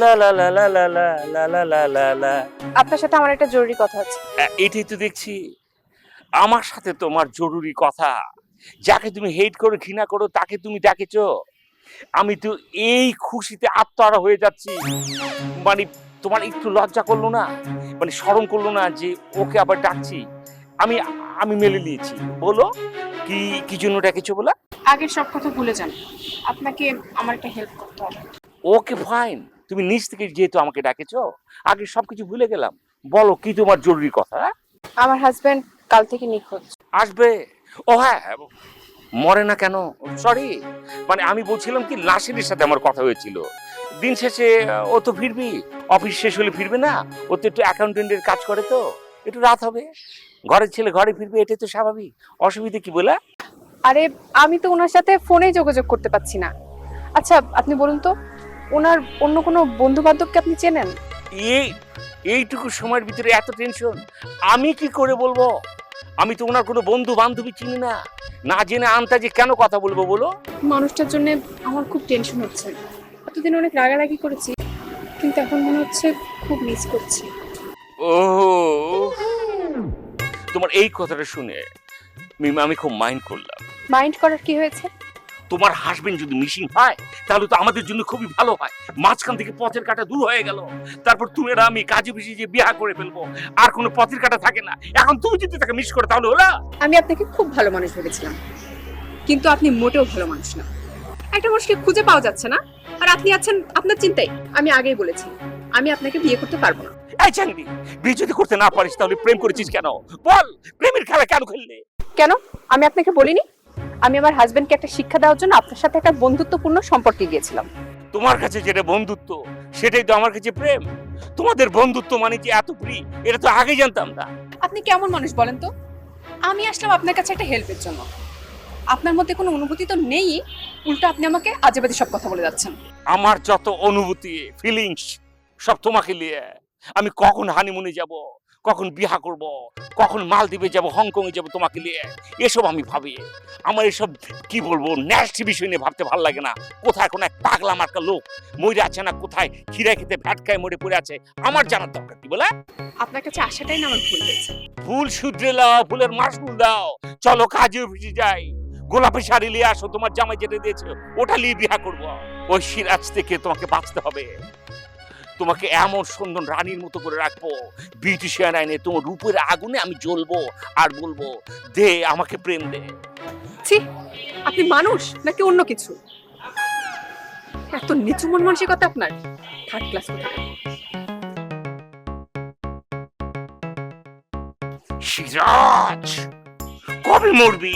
লা লা লা লা লা লা লা লা লা লা লা। আপনার সাথে আমার একটা জরুরি কথা আছে। এটাই তো দেখছি আমার সাথে তোমার জরুরি কথা। যাকে তুমি হেট করো, ঘৃণা করো, তাকে তুমি ডাকেছো। আমি তো এই খুশিতে আত্মহারা হয়ে যাচ্ছি। মানে তোমার একটু লজ্জা করলো না, মানে শরম করলো না যে ওকে আবার ডাকছি? আমি আমি মেনে নিয়েছি। বলো কি কি জন্য ডেকেছো বলা? আগের সব কথা ভুলে যান, আপনাকে আমার একটা হেল্প করতে হবে। ওকে ফাইন, তুমি নিজ থেকে যেহেতু আমাকে ডাকেছো, আগে সবকিছু ভুলে গেলাম। বলো কি তোমার জরুরি কথা? আমার হাজবেন্ড কাল থেকে নিখোঁজ। আসবে। ও হ্যাঁ, মরে না কেন? সরি, মানে আমি বলছিলাম কি লাশের সাথে আমার কথা হয়েছিল। দিন শেষে ও তো ফিরবি, অফিস শেষ হলে ফিরবে না? ও তো একটু অ্যাকাউন্টেন্টের কাজ করে, তো একটু রাত হবে। ঘরের ছেলে ঘরে ফিরবে, এটাই তো স্বাভাবিক। অসুবিধা কি বলে? আরে আমি তো ওনার সাথে ফোনে যোগাযোগ করতে পারছি না। আচ্ছা আপনি বলুন তো, ওনার অন্য কোনো বন্ধু বান্ধবকে আপনি চেনেন? এই এইটুকু সময়ের ভিতরে এত টেনশন আমি কি করে বলবো? আমি তো ওনার কোনো বন্ধু বান্ধবী চিনি না, না জেনে আন্তাজে কেন কথা বলবো বলো? মানুষটার জন্য আমার খুব টেনশন হচ্ছে। এতদিন অনেক রাগারাগি করেছি, কিন্তু এখন মনে হচ্ছে খুব মিস করছি। ও, তোমার এই কথাটা শুনে মিমা আমি খুব মাইন্ড করলাম। মাইন্ড করার কি হয়েছে? তোমার হাসবেন্ড যদি মিসিং হয় তাহলে তো আমাদের জন্য খুবই ভালো হয়। মাঝখান থেকে পথের কাঁটা দূর হয়ে গেল। তারপর তুমি আর আমি কাজে বেশি যে বিয়ে করে ফেলবো, আর কোনো পথের কাঁটা থাকে না। এখন তুমি যদি তাকে মিস করো তাহলে হলো। আমি আপনাকে খুব ভালো মানুষ ভেবেছিলাম, কিন্তু আপনি মোটেও ভালো মানুষ না। একটা মানুষকে খুঁজে পাওয়া যাচ্ছে না, আর আপনি আছেন আপনার চিন্তায়। আমি আগেই বলেছি আমি আপনাকে বিয়ে করতে পারবো না। এই চাকরি, বিয়ে যদি করতে না পারিস তাহলে প্রেম করেছিস কেন? বল, প্রেমের খেলা কেন খেললে? কেন? আমি আপনাকে বলিনি আমি আমার হাজবেন্ডকে একটা শিক্ষা দেওয়ার জন্য আপনার সাথে একটা বন্ধুত্বপূর্ণ সম্পর্কে গিয়েছিলাম? তোমার কাছে যেটা বন্ধুত্ব সেটাই তো আমার কাছে প্রেম। তোমাদের বন্ধুত্ব মানে যে এত ফ্রি, এটা তো আগে জানতাম না। আপনি কেমন মানুষ বলেন তো? আমি আসলাম আপনার কাছে একটা হেল্পের জন্য, আপনার মধ্যে কোনো অনুভূতি তো নেই, উল্টো আপনি আমাকে আজেবাজে সব কথা বলে যাচ্ছেন। আমার যত অনুভূতি ফিলিংস সব তোমাকে নিয়ে। আমি কখন হানিমুনে যাব, কখন বিয়া করব, কখন মালদ্বীপে যাব, হংকং এ যাব তোমাকে নিয়ে, এসব আমি ভাবি। আমার এসব কি বলবো ন্যাস্টি বিষয় নিয়ে ভাবতে ভালো লাগে না। কোথায় কোন এক পাগলা মার্কা লোক মরে আছে না কোথায় খিরা খেতে ভ্যাটকায় মরে পড়ে আছে, আমার জানার দরকার কি বলে? আপনার কাছে আসাটাই না আমার ভুল হয়েছে। ফুল শুধরে লাও, ফুলের মাসুল দাও। চলো কাজে অফিসে যাই। গোলাপি শাড়ি নিয়ে আসো, তোমার জামাই যেটা দিয়েছে ওটা নিয়ে বিয়া করবো। ওই সিরাজ থেকে তোমাকে বাঁচতে হবে। তোমাকে এমন সুন্দর রানীর মতো করে রাখবো, বিউটিশিয়ান আইনে তোমার রূপের আগুনে আমি জ্বলবো আর বলবো দে আমাকে প্রেম দে। ছি, আপনি মানুষ নাকি অন্য কিছু? এত নিচু মন মানসিকতা আপনার! থার্ড ক্লাস কোথায়। সিরাজ, কবে মরবি?